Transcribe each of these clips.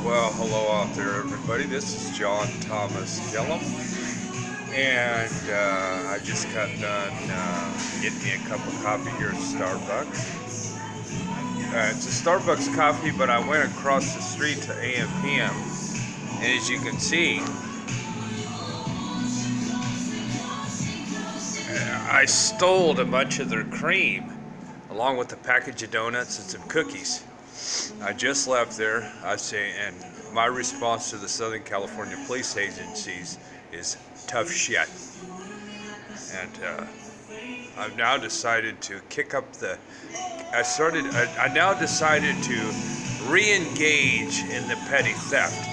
Well, hello out there, everybody. This is John Thomas Gillum, and I just got done getting me a cup of coffee here at Starbucks. It's a Starbucks coffee, but I went across the street to AM/PM, and as you can see, I stole a bunch of their cream, along with a package of donuts and some cookies. I just left there, and my response to the Southern California police agencies is tough shit. And I've now decided to kick up the. I now decided to re-engage in the petty theft,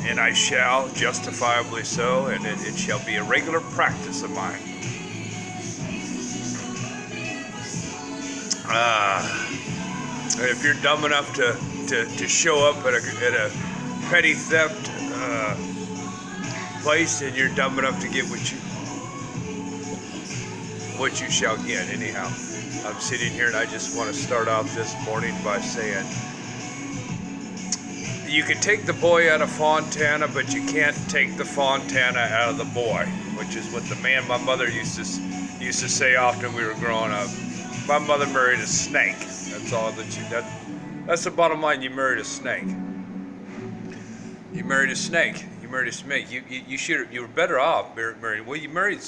and I shall, justifiably so, and it shall be a regular practice of mine. If you're dumb enough to show up at a petty theft place, and you're dumb enough to get what you shall get. Anyhow, I'm sitting here and I just want to start off this morning by saying you can take the boy out of Fontana, but you can't take the Fontana out of the boy, which is what my mother used to say often we were growing up. My mother married a snake. That's all that's the bottom line. You married a snake. You married a snake. You married a snake. You were better off marrying. Well, you married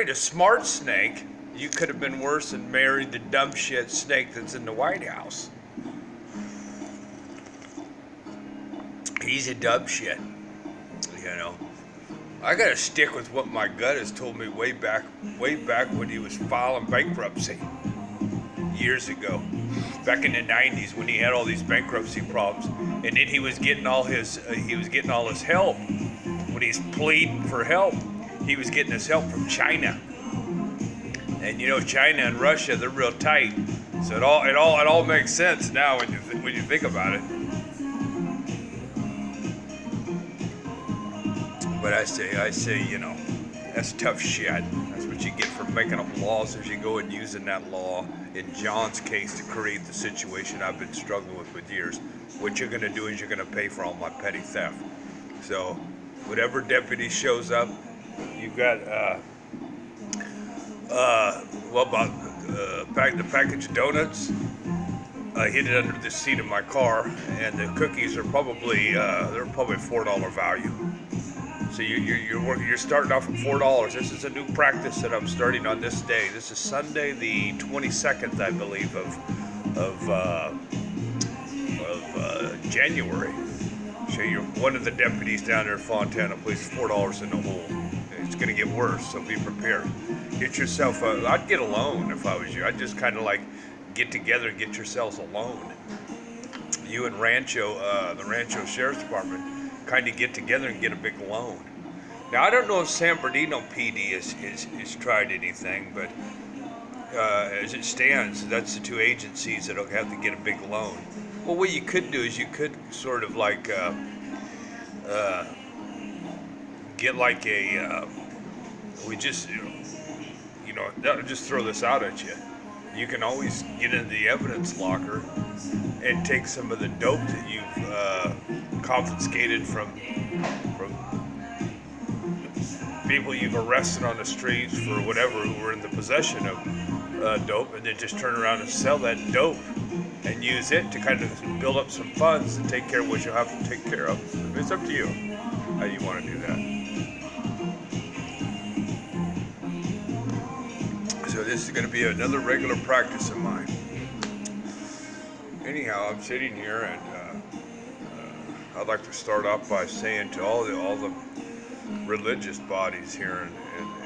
a smart snake. You could have been worse and married the dumb shit snake that's in the White House. He's a dumb shit. You know. I gotta stick with what my gut has told me way back when he was filing bankruptcy years ago, back in the 90s when he had all these bankruptcy problems, and then he was getting all his help. When he's pleading for help, he was getting his help from China, and you know China and Russia, they're real tight, so it all makes sense now when you think about it. But I say, you know, that's tough shit. That's what you get for making up laws as you go and using that law, in John's case, to create the situation I've been struggling with years. What you're going to do is you're going to pay for all my petty theft. So, whatever deputy shows up, you've got, the package of donuts. I hid it under the seat of my car, and the cookies are probably $4 value. So you're starting off at $4. This is a new practice that I'm starting on this day. This is Sunday, the 22nd, I believe, of January. So you're one of the deputies down there in Fontana places $4 in the hole. It's going to get worse, so be prepared. Get yourself I'd get a loan if I was you. I'd just kind of like get together and get yourselves a loan. You and the Rancho Sheriff's Department kind of get together and get a big loan. Now, I don't know if San Bernardino PD has tried anything, but as it stands, that's the two agencies that'll have to get a big loan. Well, what you could do is you could sort of like get like just throw this out at you. You can always get into the evidence locker and take some of the dope that you've confiscated from people you've arrested on the streets for whatever who were in the possession of dope, and then just turn around and sell that dope and use it to kind of build up some funds and take care of what you have to take care of. It's up to you how you want to do that. So this is going to be another regular practice of mine. Anyhow, I'm sitting here, and I'd like to start off by saying to all the religious bodies here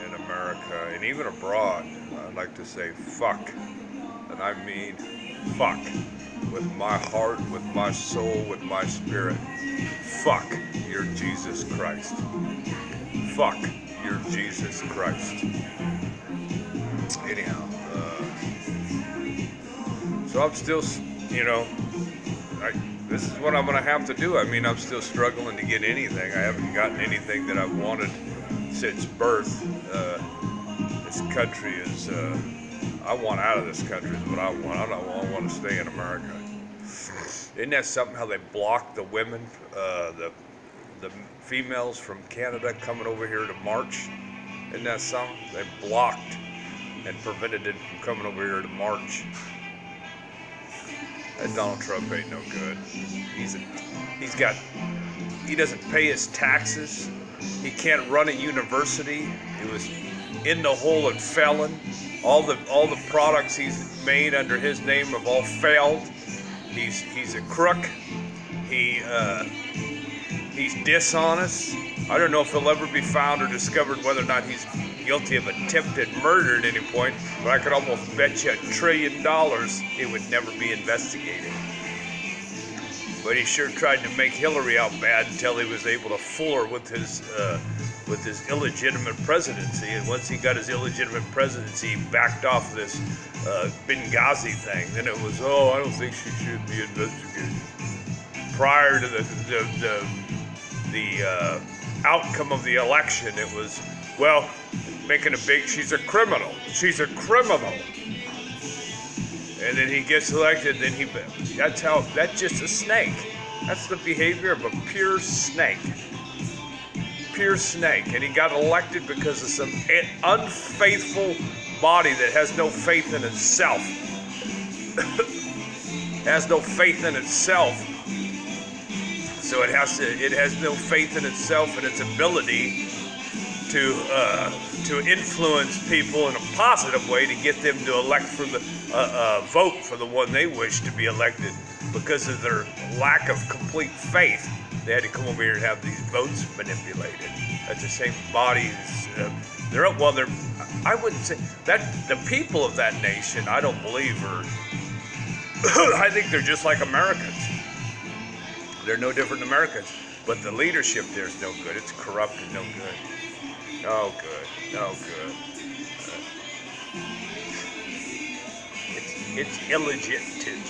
in America and even abroad, I'd like to say fuck, and I mean fuck, with my heart, with my soul, with my spirit. Fuck your Jesus Christ. Fuck your Jesus Christ. Anyhow, so I'm still, this is what I'm going to have to do. I mean, I'm still struggling to get anything. I haven't gotten anything that I've wanted since birth. This country is, I want out of this country is what I want. I want to stay in America. Isn't that something how they blocked the women, the females from Canada coming over here to march? Isn't that something? They blocked and prevented it from coming over here to march. That Donald Trump ain't no good. He doesn't pay his taxes. He can't run a university. He was in the hole and felon. All the products he's made under his name have all failed. He's a crook. He's dishonest. I don't know if he'll ever be found or discovered whether or not he's guilty of attempted murder at any point, but I could almost bet you $1 trillion it would never be investigated. But he sure tried to make Hillary out bad until he was able to fool her with his illegitimate presidency. And once he got his illegitimate presidency, he backed off this Benghazi thing. Then it was, I don't think she should be investigated. Prior to the outcome of the election, it was, making a big, she's a criminal. She's a criminal. And then he gets elected, that's just a snake. That's the behavior of a pure snake. Pure snake. And he got elected because of some unfaithful body that has no faith in itself. Has no faith in itself. So it has no faith in itself and its ability to influence people in a positive way to get them to elect for the vote for the one they wish to be elected. Because of their lack of complete faith, they had to come over here and have these votes manipulated. That's the same bodies. I wouldn't say that the people of that nation, I don't believe are. I think they're just like Americans. They're no different than Americans, but the leadership there is no good. It's corrupt and no good. No good. No good. It's illegitimate.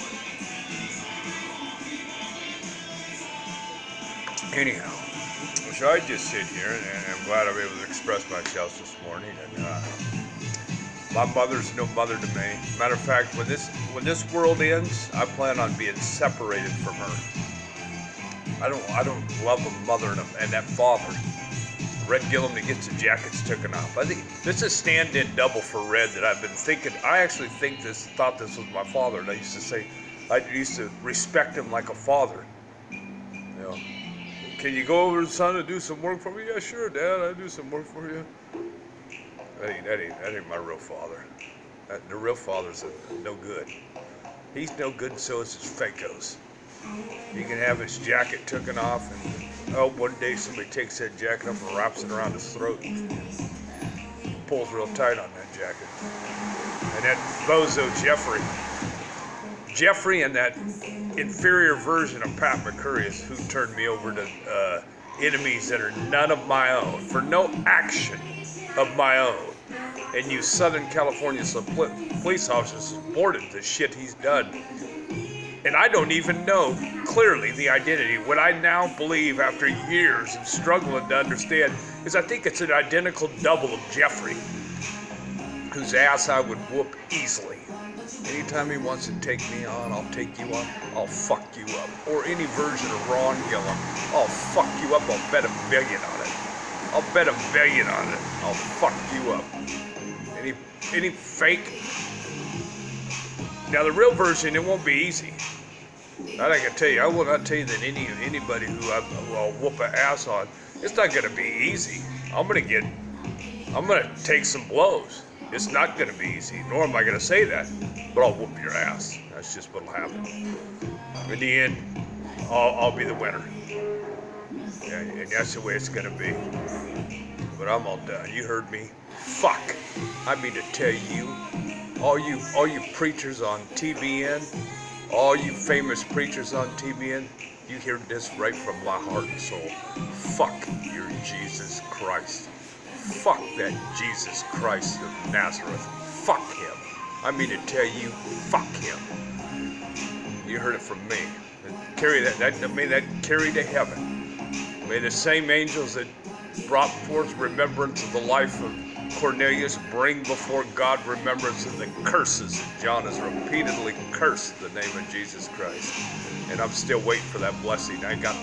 Anyhow, so I just sit here, and I'm glad I'm able to express myself this morning. And my mother's no mother to me. Matter of fact, when this world ends, I plan on being separated from her. I don't love a mother and that father. Red Gillum that gets the jackets taken off. I think this is stand-in double for Red that I've been thinking. I actually thought this was my father, and I used to respect him like a father. You know, can you go over to the son and do some work for me? Yeah, sure, Dad, I'll do some work for you. That ain't my real father. The real father's no good. He's no good, and so is his fakos. He can have his jacket taken off, and one day somebody takes that jacket up and wraps it around his throat and pulls real tight on that jacket. And that bozo Jeffrey and that inferior version of Pat McCurry is who turned me over to enemies that are none of my own, for no action of my own. And you Southern California police officers supported the shit he's done. And I don't even know clearly the identity. What I now believe after years of struggling to understand is I think it's an identical double of Jeffrey, whose ass I would whoop easily. Anytime he wants to take me on, I'll take you on, I'll fuck you up. Or any version of Ron Gillum, I'll fuck you up, I'll bet $1 billion on it. I'll bet $1 billion on it, I'll fuck you up. Any fake. Now the real version, it won't be easy. That I can tell you. I will not tell you that anybody who I'll whoop an ass on, it's not going to be easy. I'm going to take some blows. It's not going to be easy, nor am I going to say that, but I'll whoop your ass. That's just what'll happen. In the end, I'll be the winner. Yeah, and that's the way it's going to be. But I'm all done. You heard me. Fuck. I mean to tell you, all you preachers on TBN, all you famous preachers on TBN, you hear this right from my heart and soul. Fuck your Jesus Christ. Fuck that Jesus Christ of Nazareth. Fuck him. I mean to tell you, fuck him. You heard it from me. Carry may that carry to heaven. May the same angels that brought forth remembrance of the life of Cornelius, bring before God remembrance of the curses. John has repeatedly cursed the name of Jesus Christ. And I'm still waiting for that blessing. I got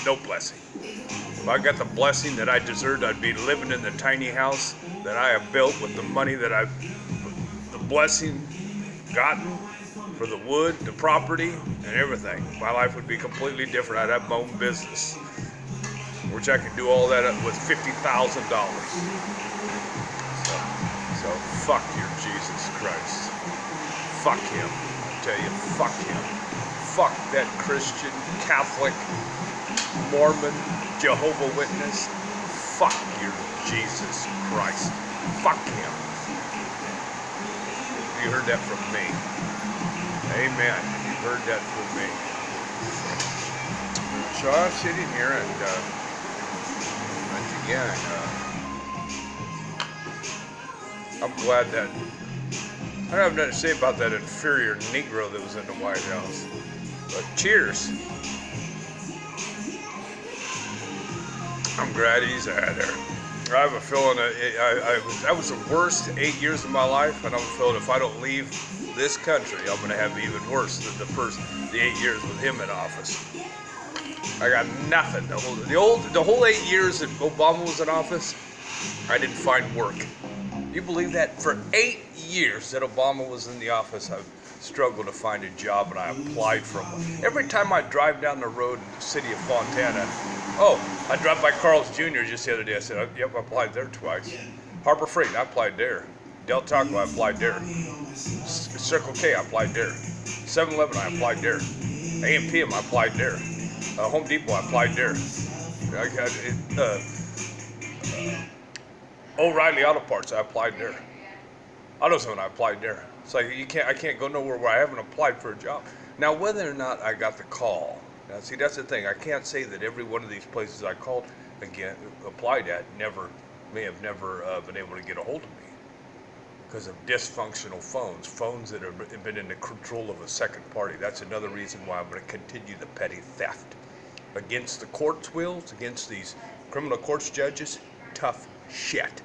no blessing. If I got the blessing that I deserved, I'd be living in the tiny house that I have built with the money that the blessing gotten for the wood, the property, and everything. My life would be completely different. I'd have my own business, which I could do all that with $50,000. So fuck your Jesus Christ. Fuck him. I tell you, fuck him. Fuck that Christian, Catholic, Mormon, Jehovah Witness. Fuck your Jesus Christ. Fuck him. You heard that from me. Amen. You heard that from me. So I'm sitting here and once again, I'm glad that I don't have nothing to say about that inferior Negro that was in the White House. But cheers. I'm glad he's out there. I have a feeling that was the worst 8 years of my life, and I'm feeling if I don't leave this country, I'm going to have even worse than the 8 years with him in office. I got nothing. The whole 8 years that Obama was in office, I didn't find work. You believe that? For 8 years that Obama was in the office, I struggled to find a job, and I applied for one. Every time I drive down the road in the city of Fontana, I dropped by Carl's Jr. just the other day. I said, yep, I applied there twice. Harbor Freight, I applied there. Del Taco, I applied there. Circle K, I applied there. 7-Eleven, I applied there. A&PM, I applied there. Home Depot, I applied there. O'Reilly Auto Parts, I applied there. AutoZone, I applied there. It's like I can't go nowhere where I haven't applied for a job. Now, whether or not I got the call, now see, that's the thing. I can't say that every one of these places I called applied at may have never been able to get a hold of me because of dysfunctional phones that have been in the control of a second party. That's another reason why I'm going to continue the petty theft against the courts' wills, against these criminal courts judges. Tough shit.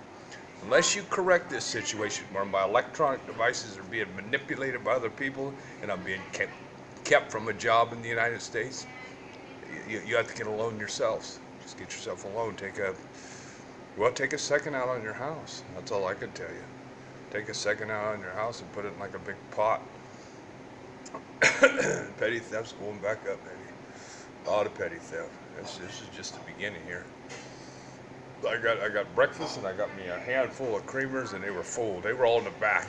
Unless you correct this situation where my electronic devices are being manipulated by other people and I'm being kept from a job in the United States, you have to get a loan yourselves. Just get yourself a loan. Take a second out on your house. That's all I can tell you. Take a second out on your house and put it in like a big pot. Petty theft's going back up, baby. A lot of petty theft. This is just the beginning here. I got breakfast and I got me a handful of creamers and they were full. They were all in the back.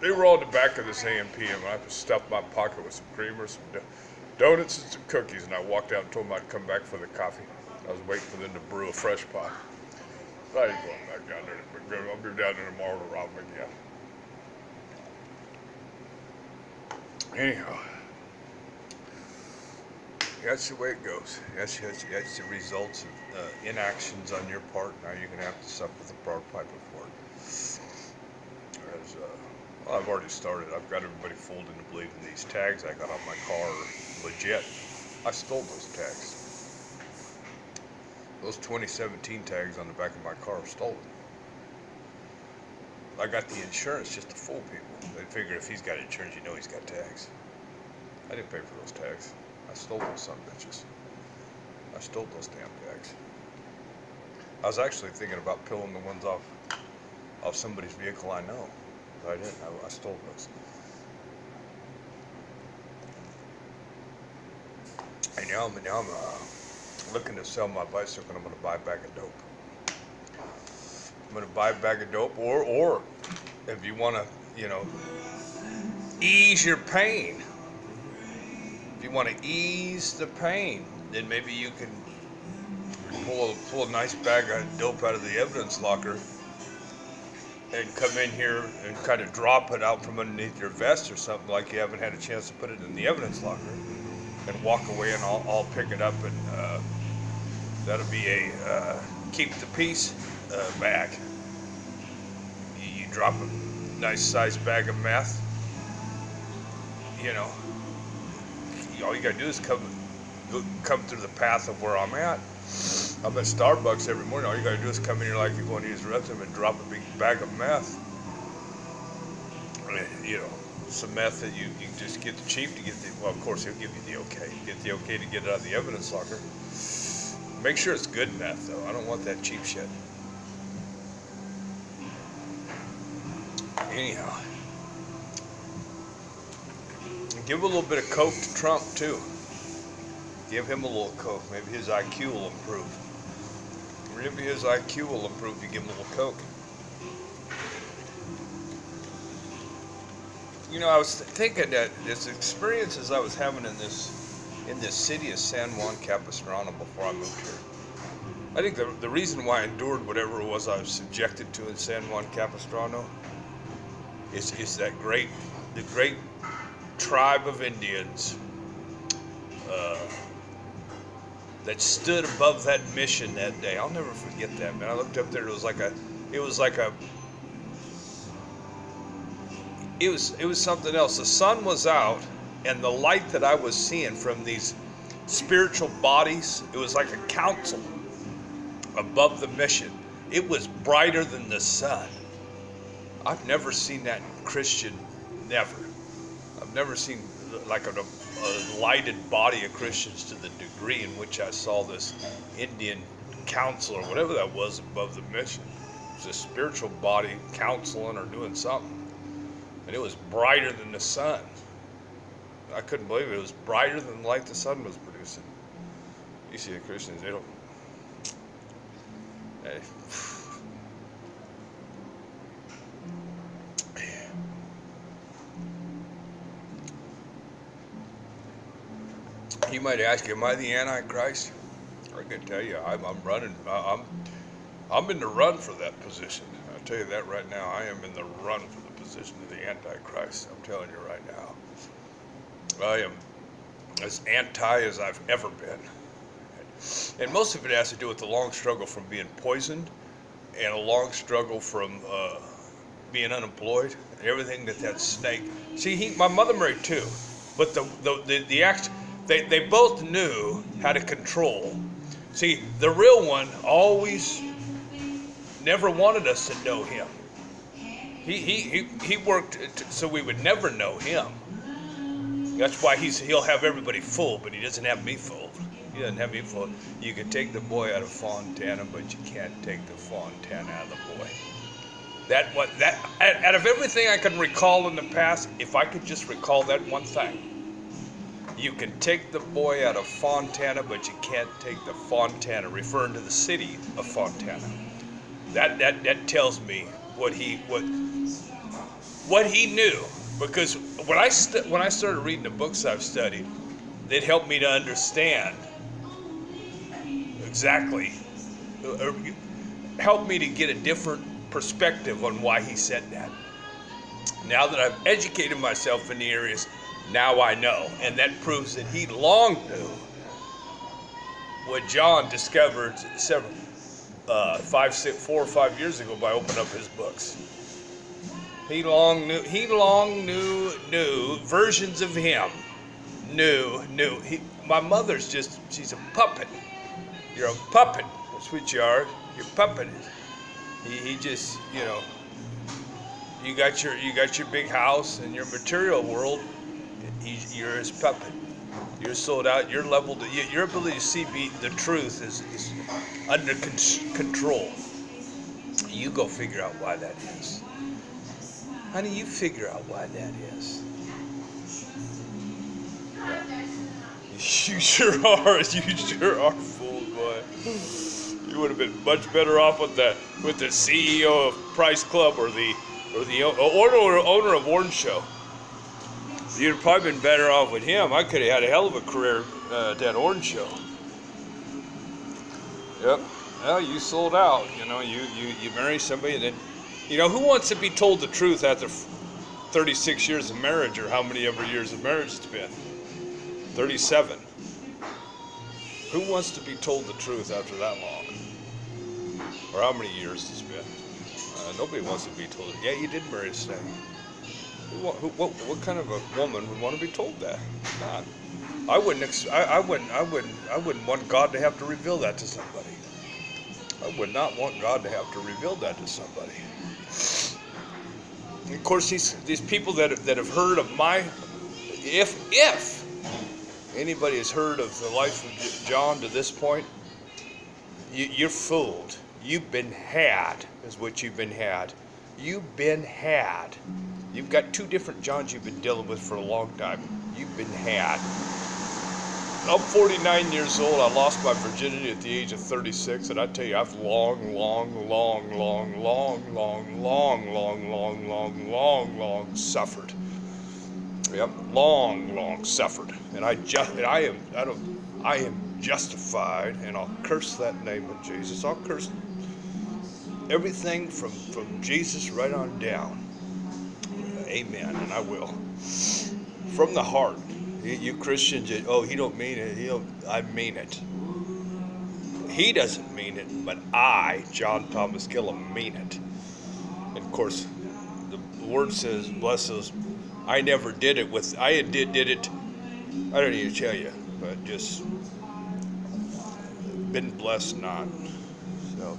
They were all in the back of this A&PM. I stuffed my pocket with some creamers, some donuts, and some cookies. And I walked out and told them I'd come back for the coffee. I was waiting for them to brew a fresh pot. I ain't going back down there. I'll be down there tomorrow to rob them again. Anyhow. That's the way it goes. That's the results of inactions on your part. Now you're going to have to suffer the piper for it. I've already started. I've got everybody fooled into believing these tags I got on my car are legit. I stole those tags. Those 2017 tags on the back of my car are stolen. I got the insurance just to fool people. They figure if he's got insurance, you know he's got tags. I didn't pay for those tags. I stole those son of bitches. I stole those damn tags. I was actually thinking about peeling the ones off somebody's vehicle I know. But I didn't. I stole those. And now I'm looking to sell my bicycle and I'm going to buy a bag of dope. I'm going to buy a bag of dope or if you want to, ease your pain. If you want to ease the pain, then maybe you can pull a nice bag of dope out of the evidence locker and come in here and kind of drop it out from underneath your vest or something like you haven't had a chance to put it in the evidence locker and walk away and I'll pick it up and that'll be a keep the peace bag. You drop a nice sized bag of meth, all you gotta do is come through the path of where I'm at. I'm at Starbucks every morning. All you gotta do is come in here like you're going to use the restroom and drop a big bag of meth. You know, some meth that you can just get the chief to get the, well, of course he'll give you the okay. Get the okay to get it out of the evidence locker. Make sure it's good meth though. I don't want that cheap shit. Anyhow, give a little bit of coke to Trump too. Give him a little coke. Maybe his IQ will improve. Maybe his IQ will improve if you give him a little coke. You know, I was thinking that this experiences I was having in this city of San Juan Capistrano before I moved here. I think the reason why I endured whatever it was I was subjected to in San Juan Capistrano is the great tribe of Indians that stood above that mission that day. I'll never forget that, man. I looked up there. It was something else. The sun was out, and the light that I was seeing from these spiritual bodies, it was like a council above the mission. It was brighter than the sun. I've never seen that in Christian, never. I've never seen like a lighted body of Christians to the degree in which I saw this Indian council or whatever that was above the mission. It was a spiritual body counseling or doing something. And it was brighter than the sun. I couldn't believe it. It was brighter than the light the sun was producing. You see the Christians, they don't... Hey. You might ask, am I the Antichrist? I can tell you, I'm running. I'm in the run for that position. I'll tell you that right now. I am in the run for the position of the Antichrist. I'm telling you right now. I am as anti as I've ever been. And most of it has to do with the long struggle from being poisoned and a long struggle from being unemployed and everything that snake. See, my mother married too, but the act. They both knew how to control. See, the real one always never wanted us to know him. He worked so we would never know him. That's why he'll have everybody fooled, but he doesn't have me fooled. He doesn't have me fooled. You can take the boy out of Fontana, but you can't take the Fontana out of the boy. Out of everything I can recall in the past, if I could just recall that one thing. You can take the boy out of Fontana, but you can't take the Fontana, referring to the city of Fontana. That tells me what he knew, because when I started reading the books I've studied, it helped me to understand exactly, helped me to get a different perspective on why he said that. Now that I've educated myself in the areas, now I know, and that proves that he long knew what John discovered 4 or 5 years ago by opening up his books. He long knew versions of him. Knew. My mother's she's a puppet. You're a puppet. That's what you are. You're a puppet. He just, you got your big house and your material world. You're his puppet. You're sold out. You're leveled. Your ability to see the truth is under control. You go figure out why that is. Honey, you figure out why that is. Yeah. You sure are. You sure are fooled, boy. You would have been much better off with the CEO of Price Club or the owner of Orange Show. You'd have probably been better off with him. I could have had a hell of a career at that Orange Show. Yep. Well, you sold out. You marry somebody that, who wants to be told the truth after 36 years of marriage, or how many ever years of marriage it's been? 37. Who wants to be told the truth after that long? Or how many years it's been? Nobody wants to be told. Yeah, you did marry a snake. What kind of a woman would want to be told that? Not. I wouldn't want God to have to reveal that to somebody. I would not want God to have to reveal that to somebody. And of course, these people that have heard of if anybody has heard of the life of John to this point, you're fooled. You've been had, is what you've been had. You've been had. You've got two different Johns you've been dealing with for a long time. You've been had. I'm 49 years old. I lost my virginity at the age of 36, and I tell you, I've long suffered. Yep, long suffered, and I am justified, and I'll curse that name of Jesus. I'll curse everything from Jesus right on down. Amen, and I will. From the heart. You Christians, he don't mean it. I mean it. He doesn't mean it, but I, John Thomas Gillum, mean it. And of course, the word says, bless those. I never did it with. I did it. I don't need to tell you, but just been blessed not. So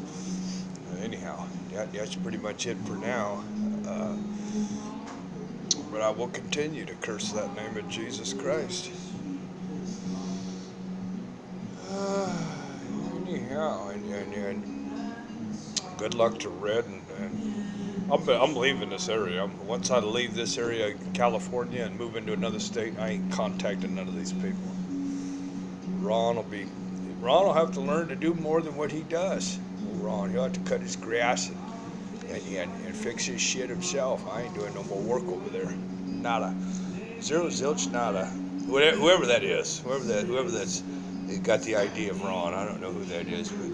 anyhow, that's pretty much it for now. But I will continue to curse that name of Jesus Christ. Anyhow, and good luck to Red, and I'm leaving this area. Once I leave this area, California, and move into another state, I ain't contacting none of these people. Ron will have to learn to do more than what he does. Ron, he'll have to cut his grass and fix his shit himself. I ain't doing no more work over there. Nada. Zero zilch nada. Whoever that is, whoever that's got the idea of Ron, I don't know who that is, but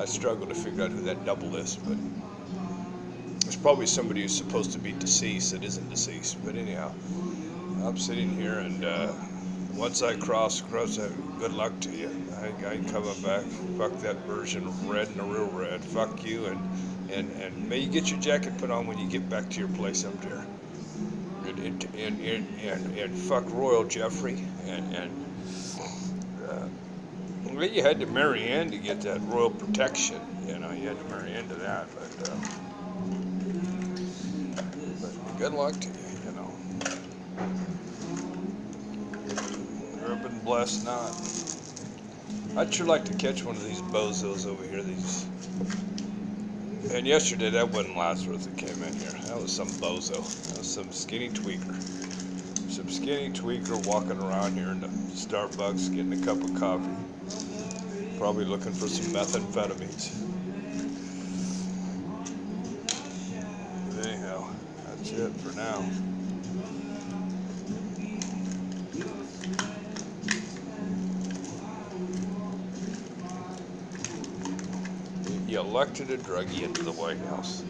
I struggle to figure out who that double is. But it's probably somebody who's supposed to be deceased that isn't deceased. But anyhow, I'm sitting here, and once I cross that, good luck to you. I ain't coming back. Fuck that version of Red and the real Red. Fuck you, and may you get your jacket put on when you get back to your place up there. And fuck Royal Jeffrey, well, you had to marry in to get that royal protection. You had to marry into that, but good luck to you. You've been blessed not. I'd sure like to catch one of these bozos over here. And yesterday, that wasn't Lazarus that came in here. That was some bozo. That was some skinny tweaker. Some skinny tweaker walking around here in the Starbucks getting a cup of coffee. Probably looking for some methamphetamines. But anyhow, that's it for now. You elected a druggie into the White House.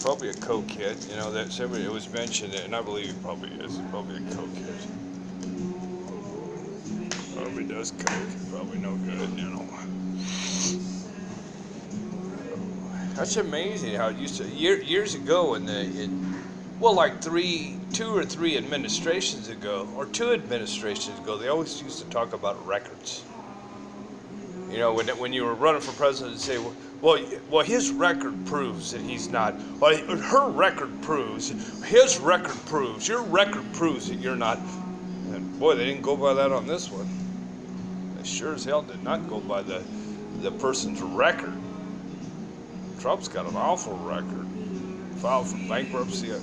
Probably a cokehead, that somebody, it was mentioned, and I believe he probably is. He's probably a cokehead. Probably does coke. Probably no good, That's amazing how it used to, years ago like 2 or 3 administrations ago, or 2 administrations ago, they always used to talk about records. When you were running for president, say, well, his record proves that he's not. Well, her record proves. His record proves. Your record proves that you're not. And boy, they didn't go by that on this one. They sure as hell did not go by the person's record. Trump's got an awful record. Filed for bankruptcy.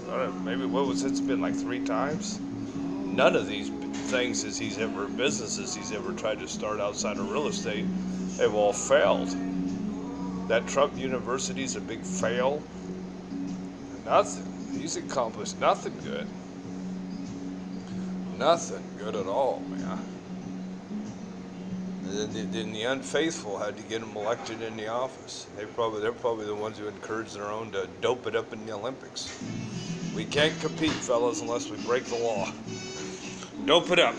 Maybe it's been like 3 times. None of these things businesses he's ever tried to start outside of real estate, they've all failed. That Trump University's a big fail. Nothing. He's accomplished nothing good. Nothing good at all, man. And then the unfaithful had to get him elected in the office. They're probably the ones who encouraged their own to dope it up in the Olympics. We can't compete, fellas, unless we break the law. Dope it up.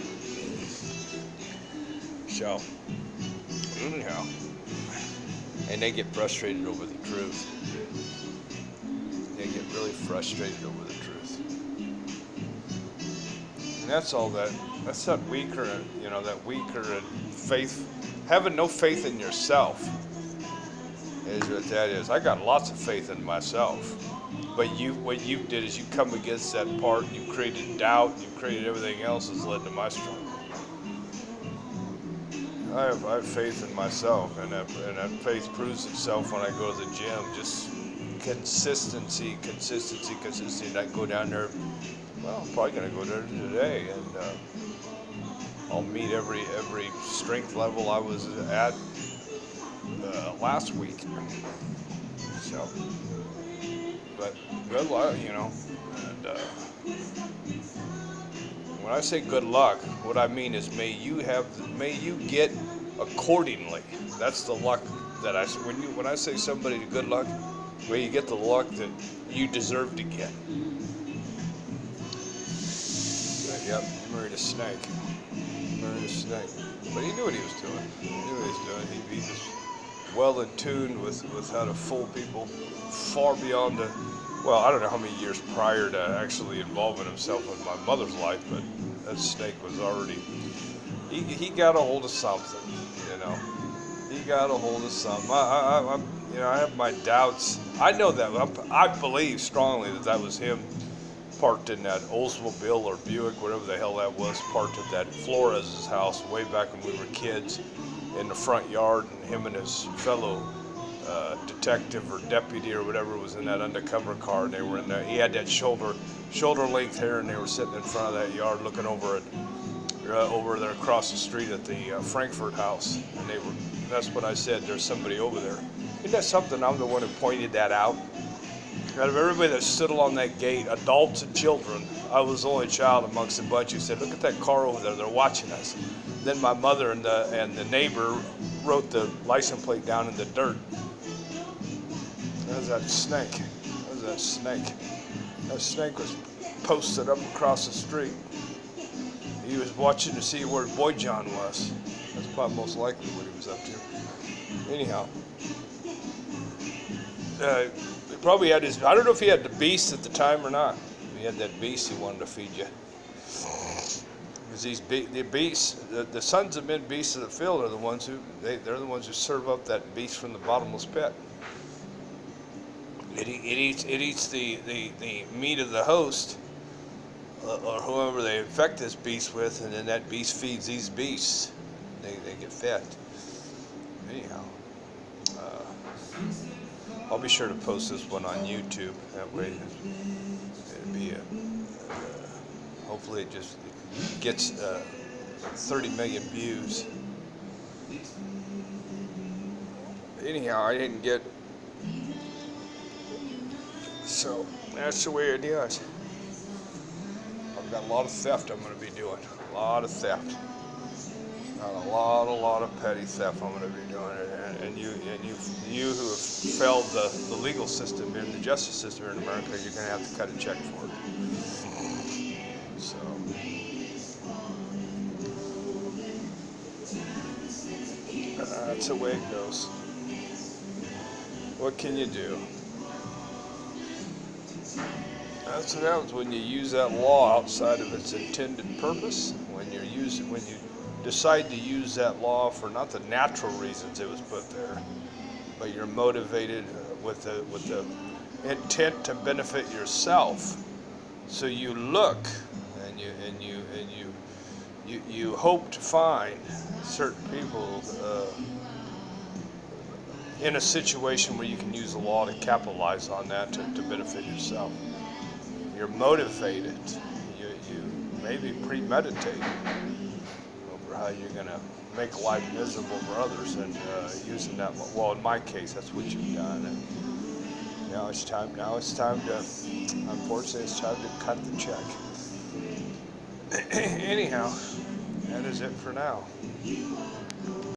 So, anyhow. And they get frustrated over the truth. They get really frustrated over the truth. And that's all that's that weaker and faith Having no faith in yourself is what that is. I got lots of faith in myself. But what you did is you come against that part, you created doubt, you created everything else that's led to my struggle. I have faith in myself, and that faith proves itself when I go to the gym. Just consistency. And I go down there. Well, I'm probably gonna go there today, and I'll meet every strength level I was at last week. So, but good luck, And when I say good luck, what I mean is may you get accordingly. That's the luck that when I say somebody good luck, may you get the luck that you deserve to get. Yep, he married a snake. But he knew what he was doing. He was well in tune with how to fool people far beyond well, I don't know how many years prior to actually involving himself in my mother's life, but that snake was already, he got a hold of something, He got a hold of something. I have my doubts. I know that. I believe strongly that was him parked in that Oldsmobile or Buick, whatever the hell that was, parked at that Flores' house way back when we were kids in the front yard, and him and his fellow detective or deputy or whatever was in that undercover car, and they were in there. He had that shoulder length hair, and they were sitting in front of that yard looking over there across the street at the Frankfurt house, and that's what I said, there's somebody over there. Isn't that something? I'm the one who pointed that out. Out of everybody that stood along that gate, adults and children, I was the only child amongst a bunch who said, look at that car over there, they're watching us. Then my mother and the neighbor wrote the license plate down in the dirt. There's that snake. That snake was posted up across the street. He was watching to see where Boy John was. That's probably most likely what he was up to. Anyhow, he probably had I don't know if he had the beast at the time or not. He had that beast he wanted to feed you. Because the beasts, the sons of men, beasts of the field, are the ones they're the ones who serve up that beast from the bottomless pit. It eats the meat of the host, or whoever they infect this beast with, and then that beast feeds these beasts. They get fed. Anyhow, I'll be sure to post this one on YouTube. That way, it'll be hopefully it just gets 30 million views. Anyhow, I didn't get. So that's the way it is. I've got a lot of theft I'm going to be doing. A lot of theft. Not a lot of petty theft I'm going to be doing. And you who have failed the legal system and the justice system here in America, you're going to have to cut a check for it. So. That's the way it goes. What can you do? That's what happens when you use that law outside of its intended purpose. When you decide to use that law for not the natural reasons it was put there, but you're motivated with the intent to benefit yourself. So you look and you hope to find certain people in a situation where you can use the law to capitalize on that to benefit yourself. You're motivated. You maybe premeditate over how you're going to make life miserable for others, and using that. Well, in my case, that's what you've done. And now it's time to. Unfortunately, it's time to cut the check. Anyhow, that is it for now.